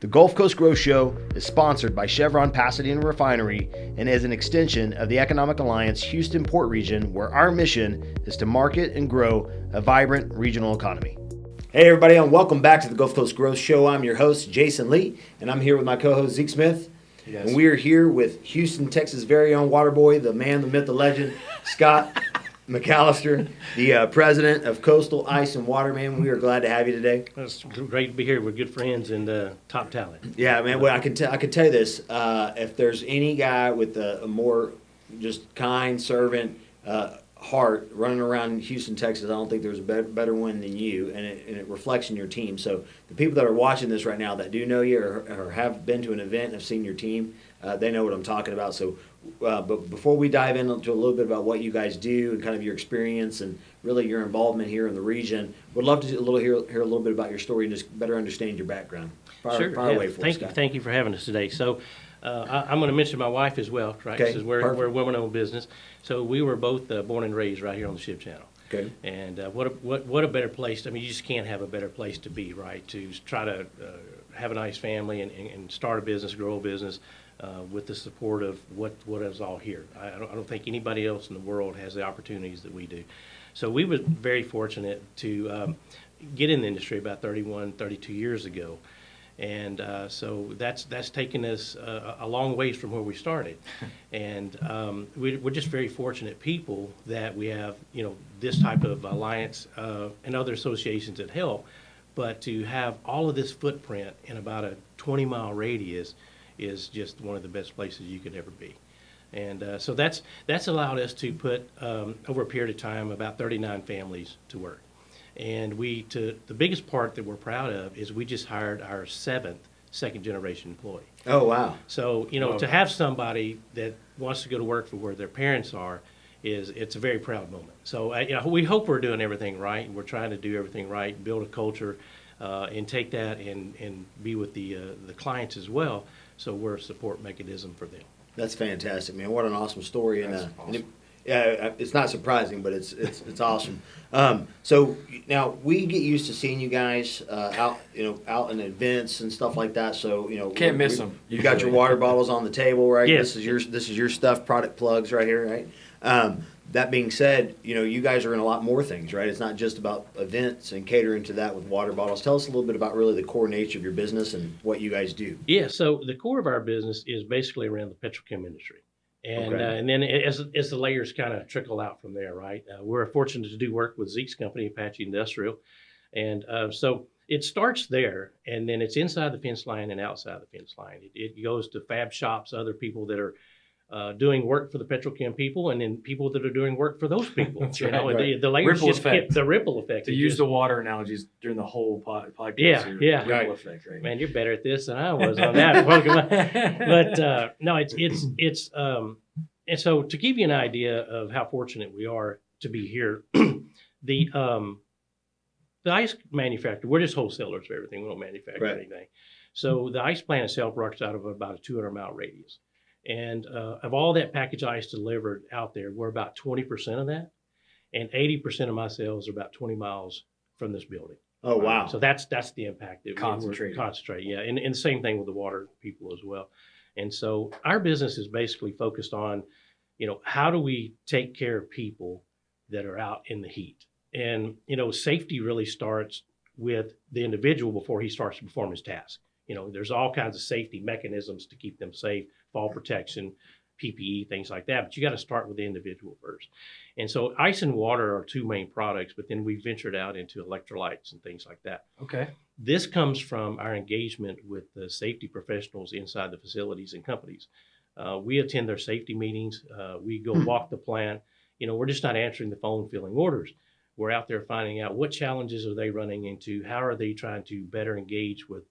The Gulf Coast Growth Show is sponsored by Chevron Pasadena Refinery and is an extension of the Economic Alliance Houston Port Region, where our mission is to market and grow a vibrant regional economy. Hey everybody, and welcome back to the Gulf Coast Growth Show. I'm your host, Jason Lee, and I'm here with my co-host, Zeke Smith. Yes. And we are here with Houston, Texas' very own water boy, the man, the myth, the legend, Scott McAlister, the president of Coastal Ice and Water. Man, we are glad to have you today. It's great to be here. We're good friends and top talent. Yeah, man. Well, I can tell you this: if there's any guy with a more just kind, servant heart running around Houston, Texas, I don't think there's a better one than you, and it reflects in your team. So the people that are watching this right now that do know you or have been to an event and have seen your team, they know what I'm talking about. So. But before we dive into a little bit about what you guys do and kind of your experience and really your involvement here in the region, would love to hear a little bit about your story and just better understand your background. Sure. Away for us, Thank you for having us today. So I'm going to mention my wife as well, right? Okay, Because we're a woman-owned business. So we were both born and raised right here on the Ship Channel. Okay. And what a better place. I mean, you just can't have a better place to be, right? To try to have a nice family and start a business, grow a business. With the support of what is all here. I don't think anybody else in the world has the opportunities that we do. So we were very fortunate to get in the industry about 32 years ago. And so that's taken us a long ways from where we started. And we're just very fortunate people that we have, this type of alliance and other associations that help. But to have all of this footprint in about a 20-mile radius is just one of the best places you could ever be. And so that's allowed us to put, over a period of time, about 39 families to work. And the biggest part that we're proud of is we just hired our seventh second-generation employee. Oh, wow. So, to have somebody that wants to go to work for where their parents are, it's a very proud moment. So, we hope we're doing everything right. We're trying to do everything right, build a culture, and take that and be with the clients as well. So we're a support mechanism for them. That's fantastic, man. What an awesome story. Awesome. It's not surprising, but it's awesome. So now we get used to seeing you guys out in events and stuff like that. So can't miss them. You got your water bottles on the table, right? Yes. This is your stuff, product plugs right here, right? That being said, you guys are in a lot more things, right? It's not just about events and catering to that with water bottles. Tell us a little bit about really the core nature of your business and what you guys do. Yeah, so the core of our business is basically around the petrochem industry. And Okay. and then as the layers kind of trickle out from there, right? We're fortunate to do work with Zeke's company, Apache Industrial. And so it starts there, and then it's inside the fence line and outside the fence line. It goes to fab shops, other people that are doing work for the petrochem people, and then people that are doing work for those people. That's right. The layers Ripple just effect. get the ripple effect. To use the water analogies during the whole podcast. Yeah, here, yeah. Ripple Right. effect, right? Man, you're better at this than I was on that. But no, it's and so to give you an idea of how fortunate we are to be here, the ice manufacturer, we're just wholesalers of everything. We don't manufacture Right. anything. So the ice plant itself works out of about a 200-mile radius. And of all that packaged ice delivered out there, we're about 20% of that. And 80% of my sales are about 20 miles from this building. Oh, wow. So that's the impact that Concentrated. Concentrate, yeah. And the same thing with the water people as well. And so our business is basically focused on, how do we take care of people that are out in the heat? And, safety really starts with the individual before he starts to perform his task. There's all kinds of safety mechanisms to keep them safe, fall protection, PPE, things like that. But you got to start with the individual first. And so ice and water are two main products, but then we ventured out into electrolytes and things like that. Okay. This comes from our engagement with the safety professionals inside the facilities and companies. We attend their safety meetings. We go walk the plant. We're just not answering the phone, filling orders. We're out there finding out what challenges are they running into, how are they trying to better engage with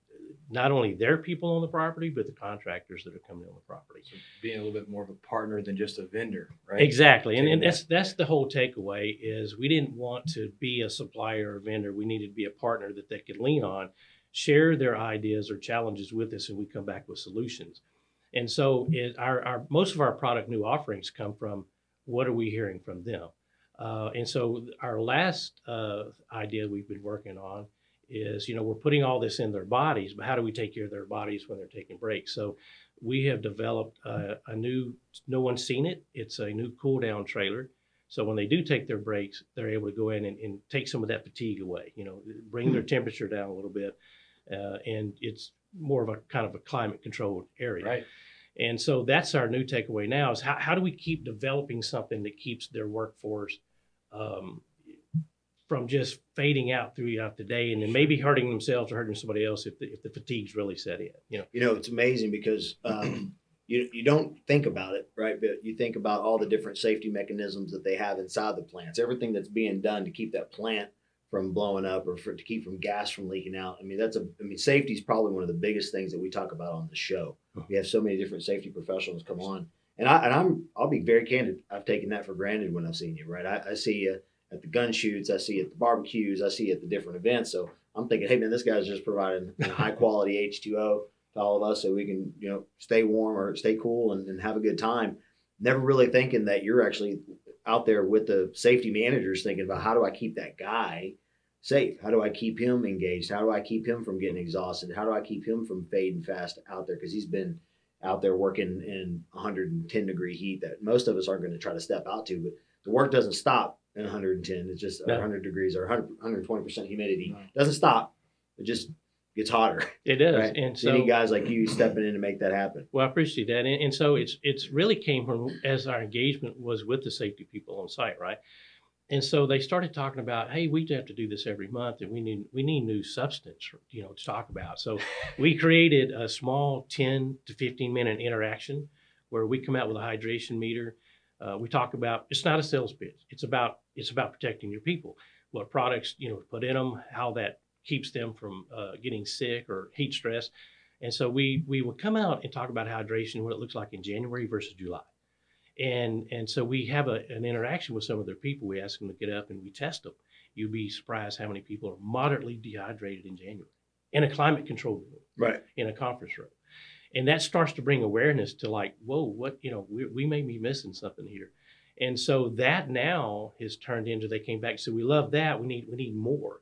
not only their people on the property, but the contractors that are coming on the property. So being a little bit more of a partner than just a vendor, right? Exactly. And that's the whole takeaway is we didn't want to be a supplier or vendor. We needed to be a partner that they could lean on, share their ideas or challenges with us, and we come back with solutions. And so our most of our product new offerings come from what are we hearing from them? And so our last idea we've been working on is, we're putting all this in their bodies, but how do we take care of their bodies when they're taking breaks? So we have developed a new, no one's seen it. It's a new cool down trailer. So when they do take their breaks, they're able to go in and take some of that fatigue away, bring their temperature down a little bit. And it's more of a kind of a climate controlled area. Right. And so that's our new takeaway now is how do we keep developing something that keeps their workforce from just fading out throughout the day and then maybe hurting themselves or hurting somebody else if the fatigue's really set in. It's amazing because you don't think about it, right? But you think about all the different safety mechanisms that they have inside the plants, everything that's being done to keep that plant from blowing up or to keep from gas from leaking out. Safety is probably one of the biggest things that we talk about on the show. We have so many different safety professionals come on, and I'll be very candid. I've taken that for granted when I've seen you, right? I see you at the gun shoots, I see you at the barbecues, I see you at the different events. So I'm thinking, hey man, this guy's just providing high quality H2O to all of us so we can, stay warm or stay cool and have a good time. Never really thinking that you're actually out there with the safety managers thinking about how do I keep that guy safe? How do I keep him engaged? How do I keep him from getting exhausted? How do I keep him from fading fast out there? Because he's been out there working in 110-degree heat that most of us aren't going to try to step out to, but the work doesn't stop in 110. It's just 100 degrees or 120% humidity. It doesn't stop. It just gets hotter. It does. Right? And so you need guys like you stepping in to make that happen. Well, I appreciate that. And so it's really came from as our engagement was with the safety people on site, right? And so they started talking about, hey, we have to do this every month and we need new substance, to talk about. So we created a small 10 to 15 minute interaction where we come out with a hydration meter. We talk about, it's not a sales pitch. It's about protecting your people, what products, put in them, how that keeps them from getting sick or heat stress. And so we would come out and talk about hydration, what it looks like in January versus July. And so we have an interaction with some of their people. We ask them to get up and we test them. You'd be surprised how many people are moderately dehydrated in January in a climate controlled room, right? In a conference room. And that starts to bring awareness to like, whoa, what, we may be missing something here. And so that now has turned into, they came back and said, we love that. We need more.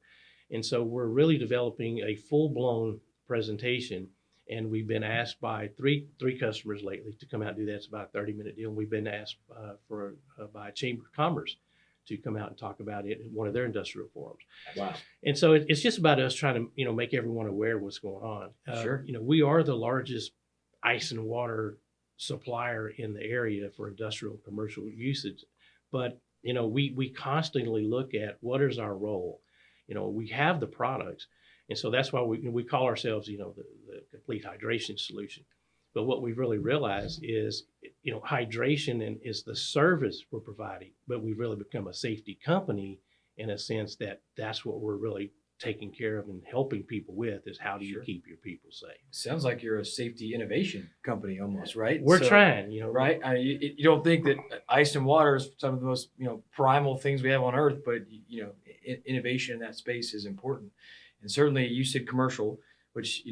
And so we're really developing a full blown presentation. And we've been asked by three customers lately to come out and do that. It's about a 30-minute deal. And we've been asked by Chamber of Commerce to come out and talk about it in one of their industrial forums. Wow. And so it's just about us trying to, make everyone aware of what's going on. Sure. We are the largest ice and water supplier in the area for industrial commercial usage. But, we constantly look at what is our role. We have the products. And so that's why we call ourselves, the complete hydration solution. But what we've really realized is, hydration is the service we're providing, but we've really become a safety company in a sense that that's what we're really taking care of and helping people with is how do you keep your people safe? Sounds like you're a safety innovation company almost, right? We're trying, right? You don't think that ice and water is some of the most, primal things we have on earth, but, innovation in that space is important. And certainly you said commercial, which,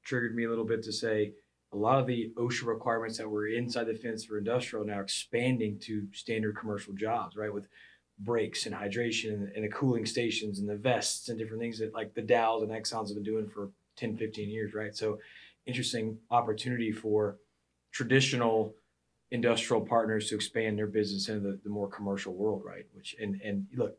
triggered me a little bit to say a lot of the OSHA requirements that were inside the fence for industrial now expanding to standard commercial jobs, right? With brakes and hydration and the cooling stations and the vests and different things that like the Dows and Exxons have been doing for 10, 15 years, right? So interesting opportunity for traditional industrial partners to expand their business into the more commercial world, right? Which, and look,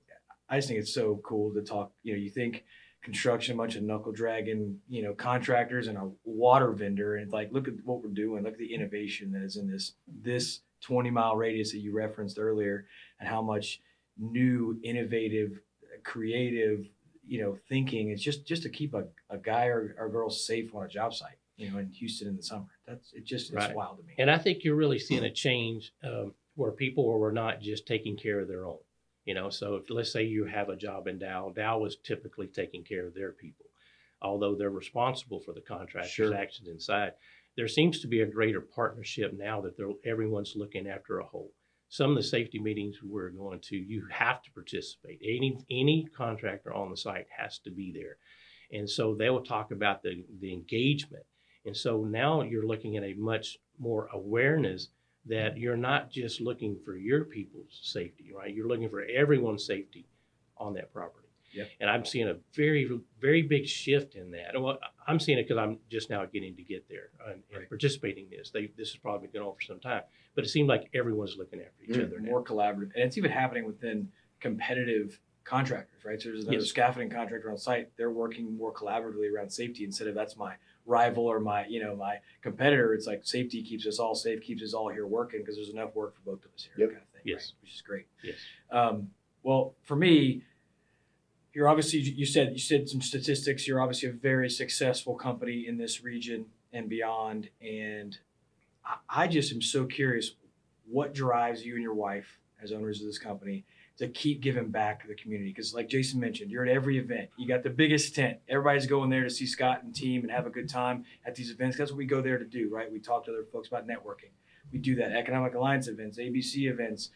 I just think it's so cool to talk, you think construction, a bunch of knuckle dragging, contractors and a water vendor. And it's like, look at what we're doing. Look at the innovation that is in this 20-mile radius that you referenced earlier and how much new, innovative, creative, thinking. It's just to keep a guy or girl safe on a job site, in Houston in the summer. It's wild to me. And I think you're really seeing a change where people were not just taking care of their own. So if let's say you have a job in Dow was typically taking care of their people, although they're responsible for the contractor's actions inside. There seems to be a greater partnership now that everyone's looking after a whole. Some of the safety meetings we're going to, you have to participate. Any contractor on the site has to be there. And so they will talk about the engagement. And so now you're looking at a much more awareness that you're not just looking for your people's safety, right? You're looking for everyone's safety on that property. Yep. And I'm seeing a very, very big shift in that. Well, I'm seeing it because I'm just now getting to get there and Right. participating in this. This has probably been going on for some time, but it seemed like everyone's looking after each other now. More collaborative, and it's even happening within competitive contractors, right? So there's another Yes. scaffolding contractor on site. They're working more collaboratively around safety instead of that's my rival or my my competitor. It's like safety keeps us all safe, keeps us all here working because there's enough work for both of us here, Yep. kind of thing. Yes. Right? Which is great. Yes. Well, for me, you're obviously you said some statistics. You're obviously a very successful company in this region and beyond. And I just am so curious, what drives you and your wife as owners of this company to keep giving back to the community? Because like Jason mentioned, you're at every event. You got the biggest tent. Everybody's going there to see Scott and team and have a good time at these events. That's what we go there to do, right? We talk to other folks about networking. We do that. Economic Alliance events, ABC events,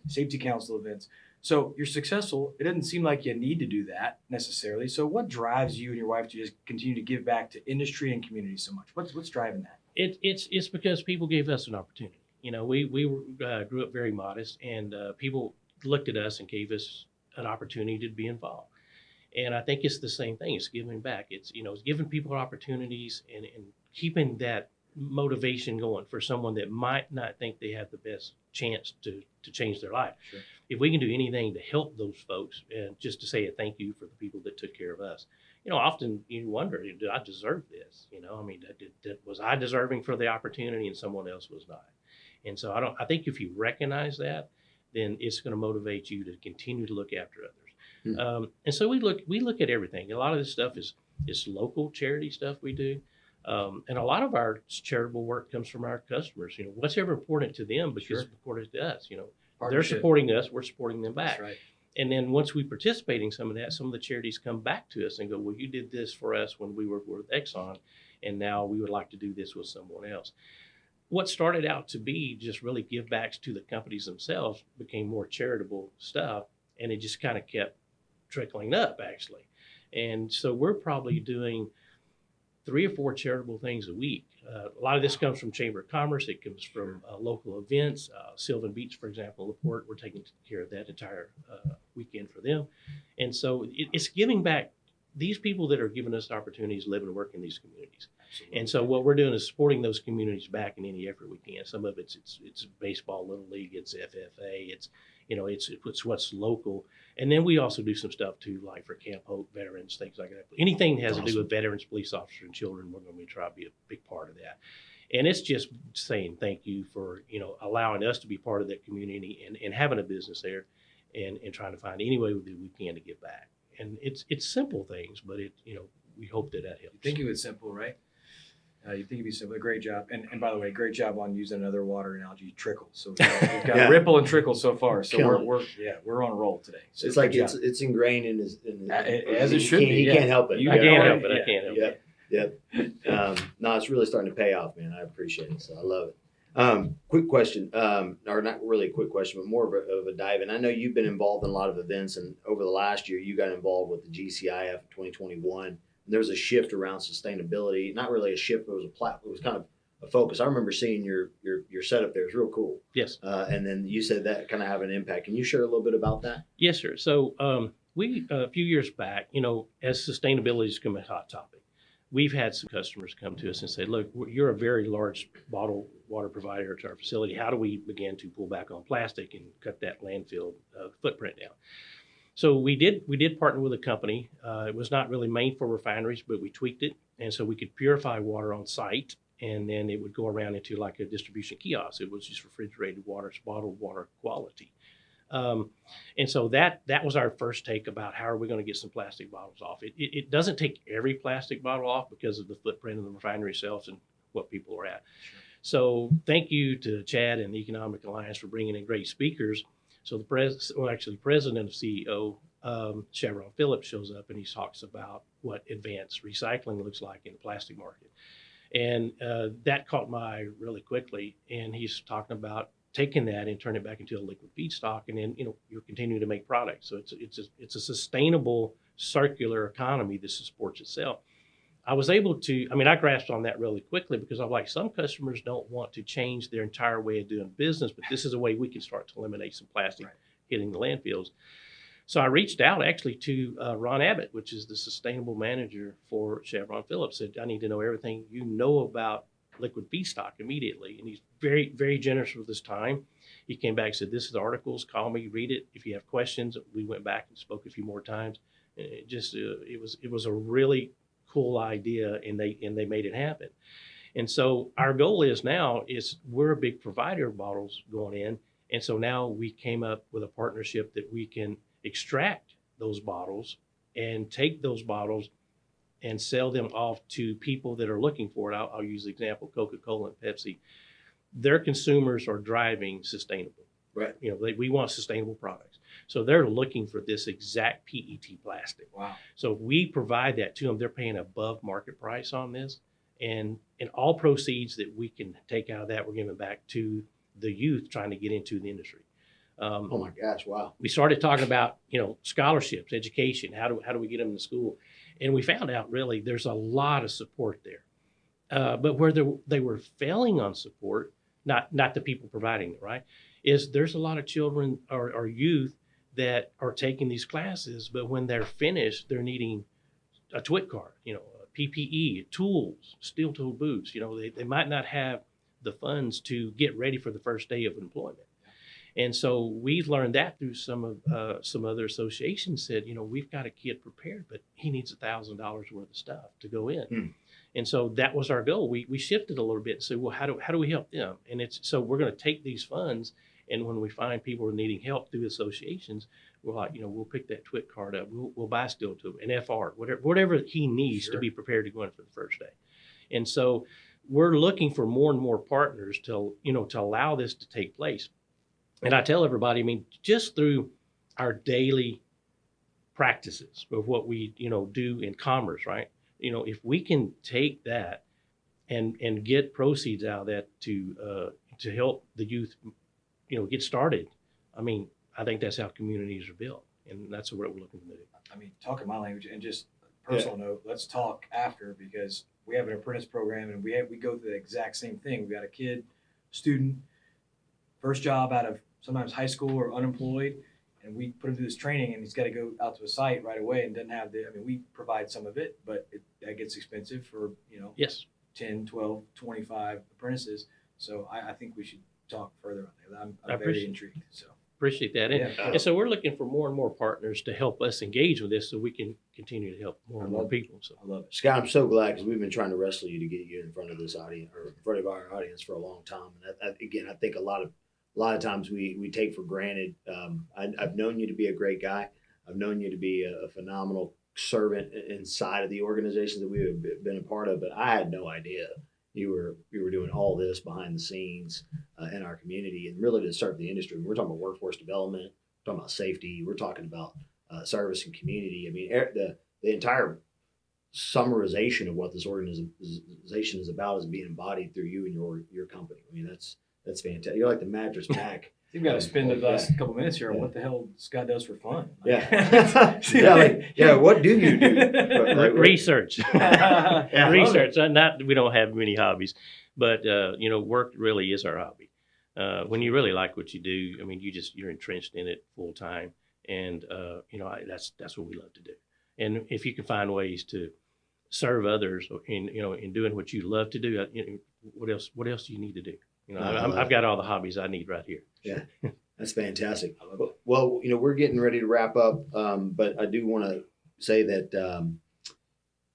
Safety Council events. So you're successful. It doesn't seem like you need to do that necessarily. So what drives you and your wife to just continue to give back to industry and community so much? What's driving that? It's because people gave us an opportunity. We grew up very modest, and people looked at us and gave us an opportunity to be involved. And I think it's the same thing. It's giving back. It's giving people opportunities and keeping that motivation going for someone that might not think they have the best chance to change their life. Sure. If we can do anything to help those folks and just to say a thank you for the people that took care of us. Often you wonder, did I deserve this? Was I deserving for the opportunity and someone else was not? And so I think if you recognize that, then it's going to motivate you to continue to look after others. Mm-hmm. And so we look at everything. A lot of this stuff is local charity stuff we do. And a lot of our charitable work comes from our customers. What's ever important to them because Sure. it's important to us. They're Partnership. supporting us, we're supporting them back. That's right. And then once we participate in some of that, some of the charities come back to us and go, well, you did this for us when we were with Exxon, and now we would like to do this with someone else. What started out to be just really give backs to the companies themselves became more charitable stuff, and it just kind of kept trickling up, actually. And so we're probably doing 3 or 4 charitable things a week. A lot of this comes from Chamber of Commerce. It comes from local events. Sylvan Beach, for example, LaPorte, we're taking care of that entire weekend for them. And so it's giving back these people that are giving us opportunities to live and work in these communities. Absolutely. And so what we're doing is supporting those communities back in any effort we can. Some of it's baseball, Little League, it's FFA, it's what's local. And then we also do some stuff too, like for Camp Hope, veterans, things like that. Anything that has to do with veterans, police officers, and children, we're going to try to be a big part of that. And it's just saying thank you for, allowing us to be part of that community and having a business there and trying to find any way that we can to give back. And it's simple things, but we hope that helps. You think it was simple, right? You think it'd be simple. Great job. And by the way, great job on using another water analogy, trickle. So we've got Yeah. ripple and trickle so far. So Killing we're on a roll today. So It's like good job. it's ingrained in his As it should be, He yeah. can't help it. You I got can't it. help it. Yeah. I can't help it. Yep. No, it's really starting to pay off, man. I appreciate it. So I love it. Quick question, or not really a quick question, but more of a dive in. I know you've been involved in a lot of events, and over the last year, you got involved with the GCIF 2021. There was a shift around sustainability. Not really a shift, but it was kind of a focus. I remember seeing your setup there. It was real cool. Yes. And then you said that kind of have an impact. Can you share a little bit about that? Yes, sir. So we a few years back, as sustainability has become a hot topic, we've had some customers come to us and say, look, you're a very large bottled water provider to our facility. How do we begin to pull back on plastic and cut that landfill footprint down? So we did partner with a company. It was not really made for refineries, but we tweaked it. And so we could purify water on site, and then it would go around into like a distribution kiosk. It was just refrigerated water, it's bottled water quality. And so that was our first take about how are we going to get some plastic bottles off. It doesn't take every plastic bottle off because of the footprint of the refinery itself and what people are at. Sure. So thank you to Chad and the Economic Alliance for bringing in great speakers. So the president and CEO, Chevron Phillips, shows up and he talks about what advanced recycling looks like in the plastic market. And that caught my eye really quickly. And he's talking about taking that and turning it back into a liquid feedstock, and then you're continuing to make products. So it's a sustainable circular economy that supports itself. I grasped on that really quickly because I'm like, some customers don't want to change their entire way of doing business, but this is a way we can start to eliminate some plastic hitting the landfills. So I reached out actually to Ron Abbott, which is the sustainable manager for Chevron Phillips. Said, I need to know everything you know about liquid feedstock immediately. And he's very, very generous with his time. He came back and said, this is the articles, call me, read it. If you have questions, we went back and spoke a few more times. And it was a really cool idea, and they made it happen. And so our goal is now is we're a big provider of bottles going in. And so now we came up with a partnership that we can extract those bottles and take those bottles and sell them off to people that are looking for it. I'll use the example, Coca-Cola and Pepsi. Their consumers are driving sustainable. Right. You know, we want sustainable products. So they're looking for this exact PET plastic. Wow. So if we provide that to them, they're paying above market price on this. And all proceeds that we can take out of that, we're giving back to the youth trying to get into the industry. Oh my gosh! Wow. We started talking about, scholarships, education. How do we get them to school? And we found out really there's a lot of support there. But where they were failing on support, not the people providing it, right, is there's a lot of children or youth that are taking these classes, but when they're finished, they're needing a TWIC card, PPE, tools, steel-toed boots. They might not have the funds to get ready for the first day of employment. And so we learned that through some other associations said, we've got a kid prepared, but he needs $1,000 worth of stuff to go in. Mm. And so that was our goal. We shifted a little bit and said, well, how do we help them? And so we're going to take these funds, and when we find people are needing help through associations, we'll pick that TWIC card up. We'll buy steel tube, an FR, whatever he needs to be prepared to go in for the first day. And so we're looking for more and more partners to allow this to take place. And I tell everybody, just through our daily practices of what we, do in commerce, right? If we can take that and get proceeds out of that to help the youth, get started, I think that's how communities are built, and that's what we're looking to do. Talking my language, and just personal note, let's talk after, because we have an apprentice program, and we go through the exact same thing. We got a kid, student, first job out of sometimes high school or unemployed, and we put him through this training, and he's got to go out to a site right away and doesn't have we provide some of it, but that gets expensive for, yes, 10, 12, 25 apprentices. So I think we should talk further on that. I'm very intrigued. So appreciate that. And so we're looking for more and more partners to help us engage with this so we can continue to help more and more people. So I love it. Scott, I'm so glad, because we've been trying to wrestle you to get you in front of this audience, or in front of our audience, for a long time. And I think a lot of times we take for granted. I've known you to be a great guy. I've known you to be a phenomenal servant inside of the organization that we have been a part of, but I had no idea you were doing all this behind the scenes in our community, and really to serve the industry. We're talking about workforce development, we're talking about safety, we're talking about service and community. The entire summarization of what this organization is about is being embodied through you and your company. That's fantastic. You're like the mattress pack. You've got to spend the last couple minutes here on what the hell Scott does for fun. What do you do? Research. Research. We don't have many hobbies, but work really is our hobby. When you really like what you do, you're entrenched in it full time, and that's what we love to do. And if you can find ways to serve others in doing what you love to do, what else do you need to do? I've got all the hobbies I need right here. Yeah, that's fantastic. Well, we're getting ready to wrap up, but I do want to say that,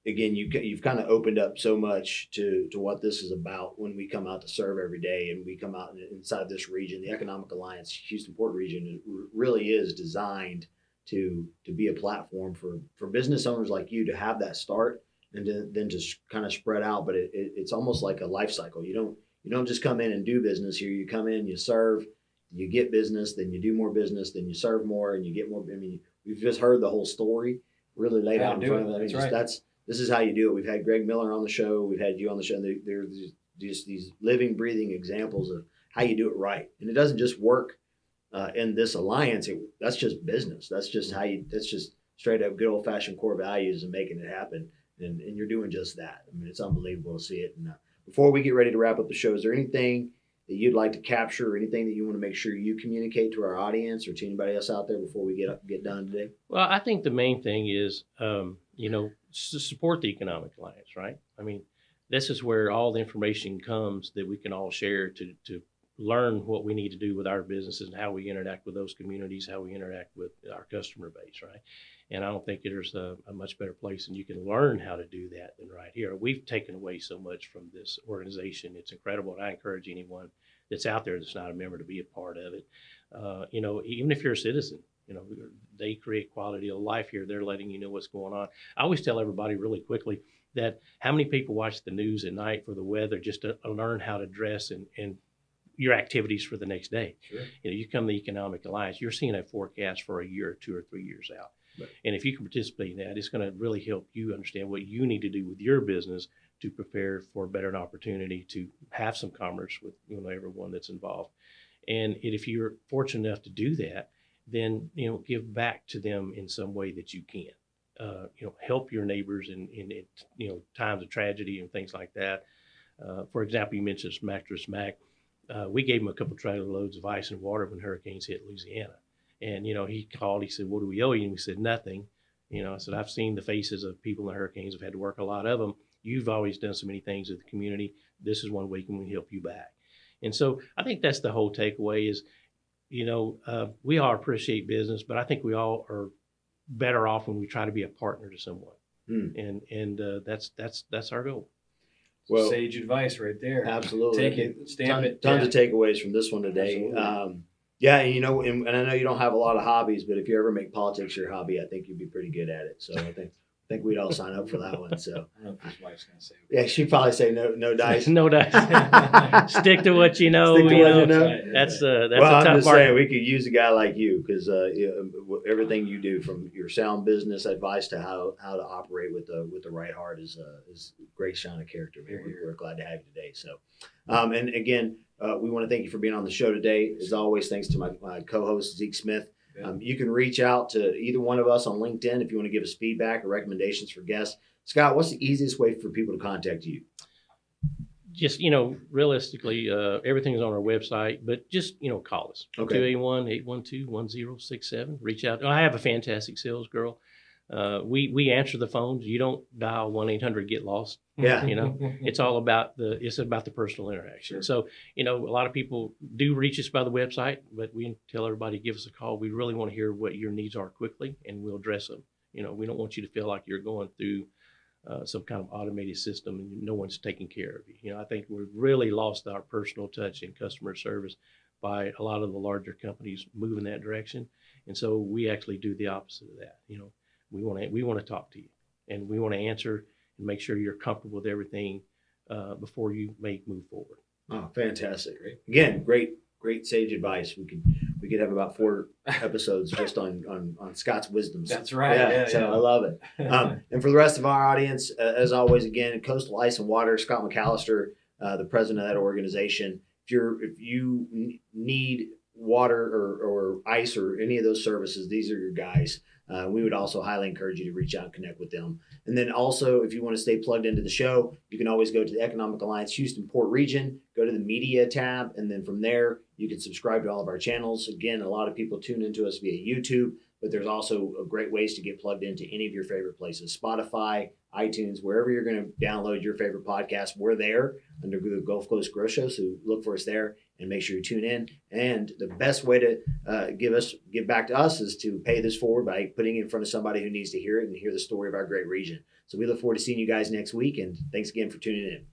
again, you've kind of opened up so much to what this is about when we come out to serve every day, and we come out inside this region. The Economic Alliance Houston-Port region really is designed to be a platform for business owners like you to have that start, and then just kind of spread out. But it's almost like a life cycle. You don't just come in and do business here. You come in, you serve, you get business, then you do more business, then you serve more, and you get more. We've just heard the whole story really laid out in front of us. This is how you do it. We've had Greg Miller on the show. We've had you on the show. They're just these living, breathing examples of how you do it right. And it doesn't just work in this alliance. That's just business. That's just that's just straight up good old fashioned core values and making it happen. And you're doing just that. It's unbelievable to see it. And before we get ready to wrap up the show, is there anything that you'd like to capture, or anything that you want to make sure you communicate to our audience or to anybody else out there before we get done today? Well, I think the main thing is, support the Economic Alliance, right? I mean, this is where all the information comes that we can all share to learn what we need to do with our businesses and how we interact with those communities, how we interact with our customer base, right? And I don't think there's a much better place and you can learn how to do that than right here. We've taken away so much from this organization. It's incredible. And I encourage anyone that's out there that's not a member to be a part of it. Even if you're a citizen, they create quality of life here. They're letting you know what's going on. I always tell everybody really quickly that how many people watch the news at night for the weather just to learn how to dress and your activities for the next day. Sure. You come to the Economic Alliance, you're seeing a forecast for a year or 2 or 3 years out. Right. And if you can participate in that, it's going to really help you understand what you need to do with your business to prepare for a better opportunity to have some commerce with everyone that's involved. And if you're fortunate enough to do that, then give back to them in some way that you can. Help your neighbors in times of tragedy and things like that. For example, you mentioned Mattress Mac. We gave him a couple trailer loads of ice and water when hurricanes hit Louisiana. And, he called, he said, "What do we owe you?" And we said, "Nothing." I said, "I've seen the faces of people in the hurricanes. I've had to work a lot of them. You've always done so many things with the community. This is one way we can help you back." And so I think that's the whole takeaway is, we all appreciate business, but I think we all are better off when we try to be a partner to someone. And that's our goal. Well, sage advice right there. Absolutely. Take it, stamp it. Tons of takeaways from this one today. Yeah, and and I know you don't have a lot of hobbies, but if you ever make politics your hobby, I think you'd be pretty good at it. So I think we'd all sign up for that one. So I don't know if his wife's gonna say. Yeah, she'd probably say no dice. No dice. Stick to what you know. Stick to what you know. That's well, a tough I'm just market. saying we could use a guy like you because everything you do, from your sound business advice to how to operate with the right heart, is great shine of character. Man. We're glad to have you today. So, and again, we want to thank you for being on the show today. As always, thanks to my co-host Zeke Smith. You can reach out to either one of us on LinkedIn if you want to give us feedback or recommendations for guests. Scott, what's the easiest way for people to contact you? Just, realistically, everything's on our website, but just, call us. Okay. 281-812-1067. Reach out. I have a fantastic sales girl. We answer the phones. You don't dial 1-800-GET-LOST. Yeah. It's all about the personal interaction. Sure. So, a lot of people do reach us by the website, but we tell everybody, give us a call. We really want to hear what your needs are quickly, and we'll address them. We don't want you to feel like you're going through some kind of automated system and no one's taking care of you. I think we've really lost our personal touch in customer service by a lot of the larger companies moving that direction. And so we actually do the opposite of that. We want to talk to you, and we want to answer and make sure you're comfortable with everything before you move forward. Oh, fantastic! Again, great sage advice. We could have about 4 episodes just on Scott's wisdoms. That's right. Yeah, so I love it. And for the rest of our audience, as always, again, Coastal Ice and Water, Scott McAlister, the president of that organization. If you need water or ice or any of those services, these are your guys. We would also highly encourage you to reach out and connect with them. And then also, if you want to stay plugged into the show, you can always go to the Economic Alliance Houston Port Region, go to the media tab, and then from there, you can subscribe to all of our channels. Again, a lot of people tune into us via YouTube, but there's also great ways to get plugged into any of your favorite places. Spotify, iTunes, wherever you're going to download your favorite podcast, we're there under the Gulf Coast Grow Show. So look for us there and make sure you tune in. And the best way to give back to us is to pay this forward by putting it in front of somebody who needs to hear it and hear the story of our great region. So we look forward to seeing you guys next week. And thanks again for tuning in.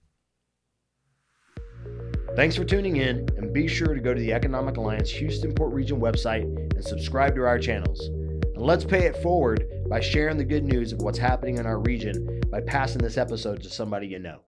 Thanks for tuning in, and be sure to go to the Economic Alliance Houston Port Region website and subscribe to our channels. And let's pay it forward by sharing the good news of what's happening in our region by passing this episode to somebody you know.